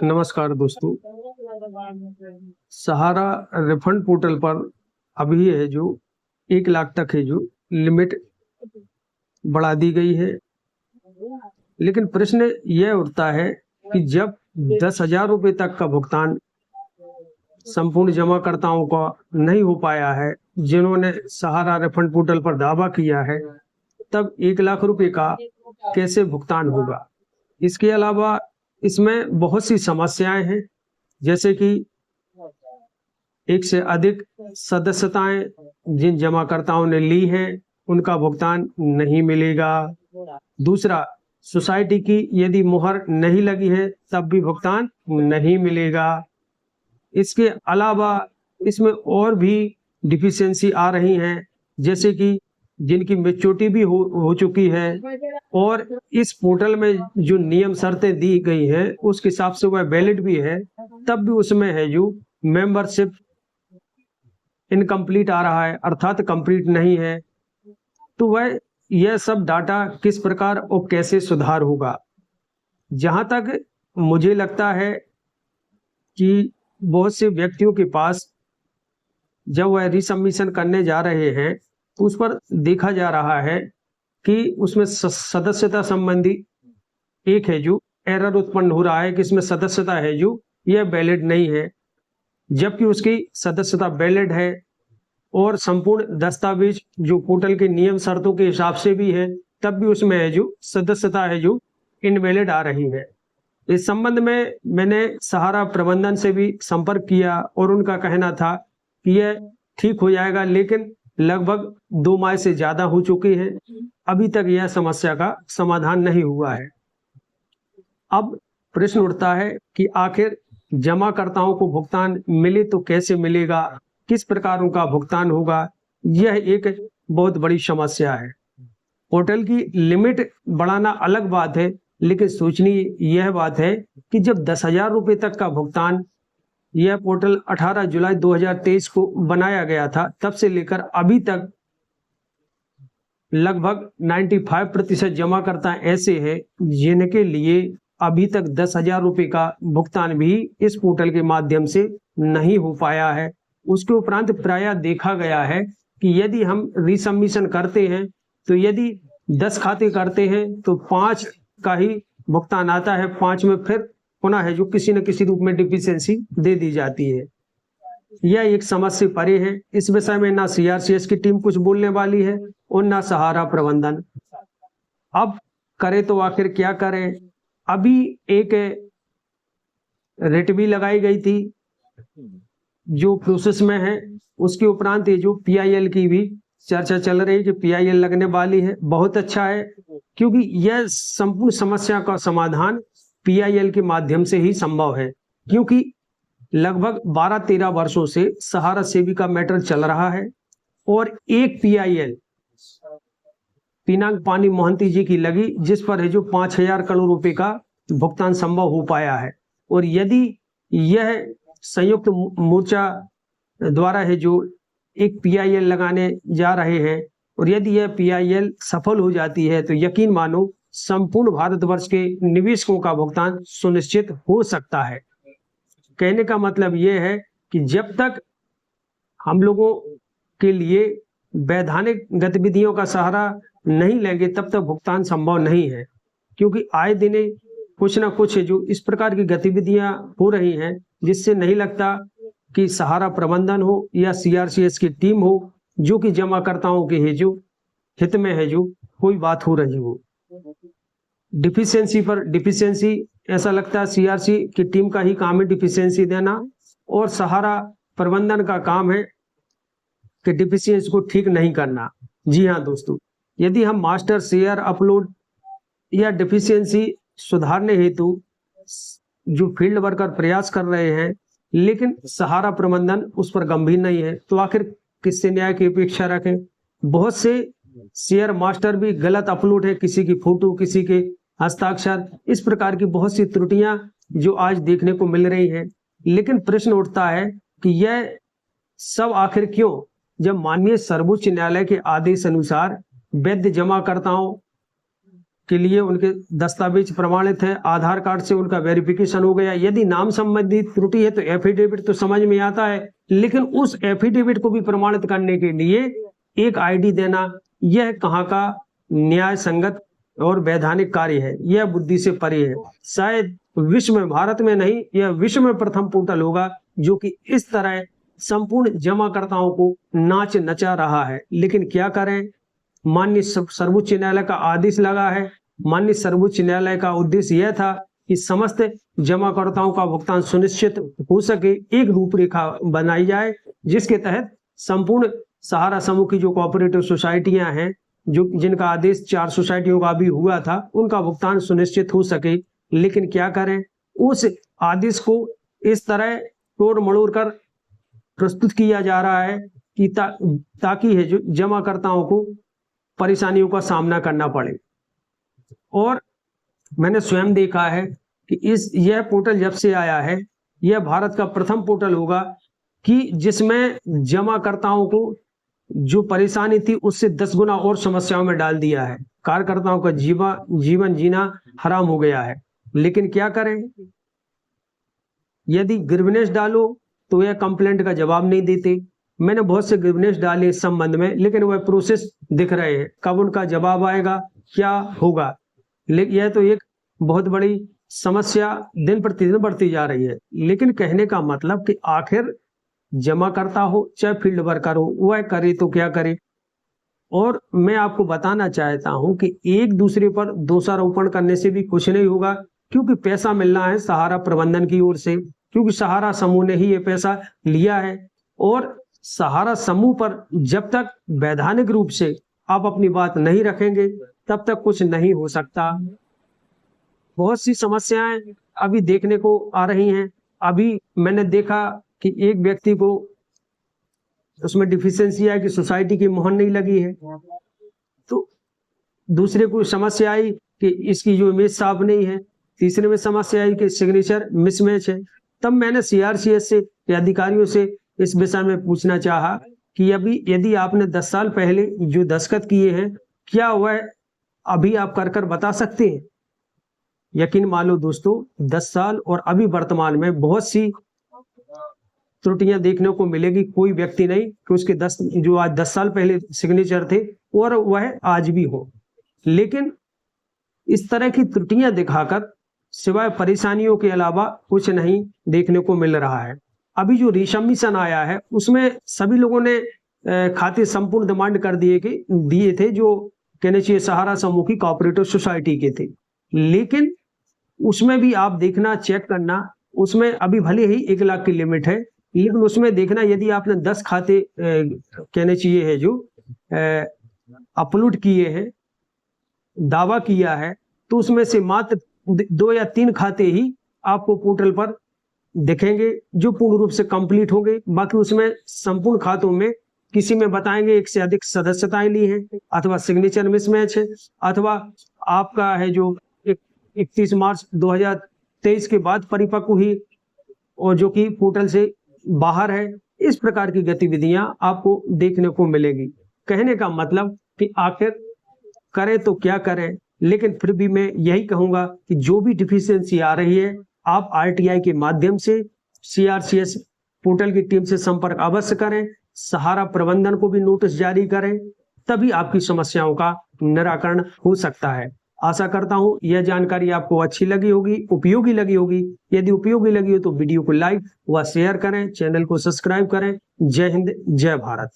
नमस्कार दोस्तों। सहारा refund portal पर अभी है जो 1 लाख तक है जो लिमिट बढ़ा दी गई है। लेकिन प्रश्न यह उठता है कि जब 10,000 रुपए तक का भुगतान संपूर्ण जमाकर्ताओं का नहीं हो पाया है, जिन्होंने सहारा रिफंड पोर्टल पर दावा किया है, तब 1 लाख रुपए का कैसे भुगतान होगा? इसके अलावा इसमें बहुत सी समस्याएं हैं, जैसे कि एक से अधिक सदस्यताएं जिन जमाकर्ताओं ने ली हैं, उनका भुगतान नहीं मिलेगा। दूसरा, सोसाइटी की यदि मुहर नहीं लगी है, तब भी भुगतान नहीं मिलेगा। इसके अलावा इसमें और भी डिफिशियंसी आ रही हैं, जैसे कि जिनकी मैच्योरिटी भी हो चुकी है और इस पोर्टल में जो नियम शर्तें दी गई हैं उसके हिसाब से वह वैलिड भी है, तब भी उसमें है जो मेंबरशिप इनकम्प्लीट आ रहा है, अर्थात कंप्लीट नहीं है। तो वह यह सब डाटा किस प्रकार और कैसे सुधार होगा? जहां तक मुझे लगता है कि बहुत से व्यक्तियों के पास जब वह रिसबमिशन करने जा रहे हैं तो उस पर देखा जा रहा है कि उसमें सदस्यता संबंधी एक है जो एरर उत्पन्न हो रहा है कि इसमें सदस्यता है जो यह वैलिड नहीं है, जबकि उसकी सदस्यता वैलिड है और संपूर्ण दस्तावेज जो पोर्टल के नियम शर्तों के हिसाब से भी है, तब भी उसमें है जो सदस्यता है जो इनवैलिड आ रही है। इस संबंध में मैंने सहारा प्रबंधन से भी संपर्क किया और उनका कहना था कि यह ठीक हो जाएगा, लेकिन लगभग 2 माह से ज्यादा हो चुकी है, अभी तक यह समस्या का समाधान नहीं हुआ है। अब प्रश्न उठता है कि आखिर जमाकर्ताओं को भुगतान मिले तो कैसे मिलेगा, किस प्रकार उनका भुगतान होगा? यह एक बहुत बड़ी समस्या है। पोर्टल की लिमिट बढ़ाना अलग बात है, लेकिन सोचनी यह बात है कि जब 10,000 रुपए तक का भुगतान, यह पोर्टल 18 जुलाई 2023 को बनाया गया था, तब से लेकर अभी तक लगभग 95% जमाकर्ता ऐसे हैं जिनके लिए अभी तक 10,000 रुपए का भुगतान भी इस पोर्टल के माध्यम से नहीं हो पाया है। उसके उपरांत प्रायः देखा गया है कि यदि हम रिसबमिशन करते हैं तो यदि 10 खाते करते हैं तो 5 का ही भुगतान आता है, 5 में फिर पुनः है जो किसी न किसी रूप में डिफिशियंसी दे दी जाती है। यह एक समझ से परे है। इस विषय में ना सीआरसीएस की टीम कुछ बोलने वाली है और ना सहारा प्रबंधन। अब करे तो आखिर क्या करें? अभी एक रिट भी लगाई गई थी जो प्रोसेस में है, उसके उपरांत ये जो पीआईएल की भी चर्चा चल रही है कि पीआईएल लगने वाली है। बहुत अच्छा है, क्योंकि यह संपूर्ण समस्या का समाधान पीआईएल के माध्यम से ही संभव है, क्योंकि लगभग 12-13 वर्षों से सहारा सेविका मैटर चल रहा है और एक पीआईएल पिनाक पानी मोहंती जी की लगी, जिस पर है जो 5,000 करोड़ रुपए का भुगतान संभव हो पाया है। और यदि यह संयुक्त मोर्चा द्वारा है जो एक पीआईएल लगाने जा रहे हैं और यदि यह पीआईएल सफल हो जाती है तो यकीन मानो संपूर्ण भारतवर्ष के निवेशकों का भुगतान सुनिश्चित हो सकता है। कहने का मतलब यह है कि जब तक हम लोगों के लिए वैधानिक गतिविधियों का सहारा नहीं लेंगे तब तक भुगतान संभव नहीं है, क्योंकि आए दिन कुछ ना कुछ जो इस प्रकार की गतिविधियां हो रही हैं जिससे नहीं लगता कि सहारा प्रबंधन हो या सीआरसीएस की टीम हो जो कि जमाकर्ताओं के है जो हित में है जो कोई बात हो रही हो। डिफिशियंसी पर डिफिशियंसी, ऐसा लगता है सीआरसी की टीम का ही काम है डिफिशियंसी देना और सहारा प्रबंधन का काम है कि डिफिशियंसी को ठीक नहीं करना। जी हाँ दोस्तों, यदि हम मास्टर शेयर अपलोड या डिफिशियंसी सुधारने हेतु जो फील्ड वर्कर प्रयास कर रहे हैं, लेकिन सहारा प्रबंधन उस पर गंभीर नहीं है, तो आखिर किससे न्याय की अपेक्षा रखें? बहुत से शेयर मास्टर भी गलत अपलोड है, किसी की फोटो, किसी के हस्ताक्षर, इस प्रकार की बहुत सी त्रुटियां जो आज देखने को मिल रही हैं। लेकिन प्रश्न उठता है कि यह सब आखिर क्यों, जब माननीय सर्वोच्च न्यायालय के आदेश अनुसार वैध जमाकर्ताओं के लिए उनके दस्तावेज प्रमाणित है, आधार कार्ड से उनका वेरिफिकेशन हो गया। यदि नाम संबंधी त्रुटि है तो एफिडेविट तो समझ में आता है, लेकिन उस एफिडेविट को भी प्रमाणित करने के लिए एक आईडी देना, यह कहाँ का न्याय संगत और वैधानिक कार्य है, यह बुद्धि से परे है। शायद विश्व में, भारत में नहीं, यह विश्व में प्रथम पोर्टल होगा जो कि इस तरह संपूर्ण जमाकर्ताओं को नाच नचा रहा है। लेकिन क्या करें, माननीय सर्वोच्च न्यायालय का आदेश लगा है। माननीय सर्वोच्च न्यायालय का उद्देश्य यह था कि समस्त जमाकर्ताओं का भुगतान सुनिश्चित हो सके, एक रूपरेखा बनाई जाए जिसके तहत संपूर्ण सहारा समूह की जो कोऑपरेटिव सोसाइटियां हैं, जो जिनका आदेश 4 सोसाइटियों का भी हुआ था, उनका भुगतान सुनिश्चित हो सके। लेकिन क्या करें, उस आदेश को इस तरह तोड़ मड़ोड़ कर प्रस्तुत किया जा रहा है कि ताकि है जो जमाकर्ताओं को परेशानियों का सामना करना पड़े। और मैंने स्वयं देखा है कि यह पोर्टल जब से आया है, यह भारत का प्रथम पोर्टल होगा कि जिसमें जमाकर्ताओं को जो परेशानी थी उससे 10 गुना और समस्याओं में डाल दिया है। कार्यकर्ताओं का जीवन जीना हराम हो गया है। लेकिन क्या करें, यदि ग्रीवनेस डालो तो यह कंप्लेंट का जवाब नहीं देते। मैंने बहुत से ग्रीवनेस डाले इस संबंध में, लेकिन वह प्रोसेस दिख रहे हैं, कब उनका जवाब आएगा, क्या होगा। लेकिन यह तो एक बहुत बड़ी समस्या दिन प्रतिदिन बढ़ती जा रही है। लेकिन कहने का मतलब कि आखिर जमाकर्ता हो चाहे फील्ड वर्कर हो, वह करे तो क्या करे। और मैं आपको बताना चाहता हूं कि एक दूसरे पर दोषारोपण करने से भी कुछ नहीं होगा, क्योंकि पैसा मिलना है सहारा प्रबंधन की ओर से, क्योंकि सहारा समूह ने ही ये पैसा लिया है। और सहारा समूह पर जब तक वैधानिक रूप से आप अपनी बात नहीं रखेंगे तब तक कुछ नहीं हो सकता। बहुत सी समस्याएं अभी देखने को आ रही हैं। अभी मैंने देखा कि एक व्यक्ति को उसमें डिफिशियंसी है कि सोसाइटी की मोहर नहीं लगी है, तो दूसरे को समस्या आई कि इसकी जो इमेज साफ नहीं है, तीसरे में समस्या आई कि सिग्नेचर मिसमैच है। तब मैंने सीआरसीएस से के अधिकारियों से इस विषय में पूछना चाहा कि अभी यदि आपने 10 साल पहले जो दस्तखत किए हैं, क्या वह अभी आप कर बता सकते हैं। यकीन मानो दोस्तों, 10 साल और अभी वर्तमान में बहुत सी त्रुटियां देखने को मिलेगी। कोई व्यक्ति नहीं कि उसके जो आज 10 साल पहले सिग्नेचर थे और वह आज भी हो। लेकिन इस तरह की त्रुटियां दिखाकर सिवाय परेशानियों के अलावा कुछ नहीं देखने को मिल रहा है। अभी जो रिसबमिशन आया है उसमें सभी लोगों ने खाते संपूर्ण डिमांड कर दिए थे, जो कहने चाहिए सहारा समूह की कोऑपरेटिव सोसाइटी के थे। लेकिन उसमें भी आप देखना, चेक करना, उसमें अभी भले ही 1 लाख की लिमिट है, लेकिन उसमें देखना यदि आपने 10 खाते कहने चाहिए है जो अपलोड किए हैं, दावा किया है, तो उसमें से मात्र 2 या 3 खाते ही आपको पोर्टल पर दिखेंगे जो पूर्ण रूप से कंप्लीट होंगे। बाकी उसमें संपूर्ण खातों में किसी में बताएंगे 1 से अधिक सदस्यताएं ली हैं, अथवा सिग्नेचर मिसमैच है, अथवा आपका है जो 31 मार्च 2023 के बाद परिपक्व हुई और जो कि पोर्टल से बाहर है। इस प्रकार की गतिविधियां आपको देखने को मिलेगी। कहने का मतलब कि आखिर करें तो क्या करें, लेकिन फिर भी मैं यही कहूंगा कि जो भी डिफिशियंसी आ रही है, आप आरटीआई के माध्यम से सीआरसीएस पोर्टल की टीम से संपर्क अवश्य करें, सहारा प्रबंधन को भी नोटिस जारी करें, तभी आपकी समस्याओं का निराकरण हो सकता है। आशा करता हूं यह जानकारी आपको अच्छी लगी होगी, उपयोगी लगी होगी। यदि उपयोगी लगी हो तो वीडियो को लाइक व शेयर करें, चैनल को सब्सक्राइब करें। जय हिंद, जय भारत।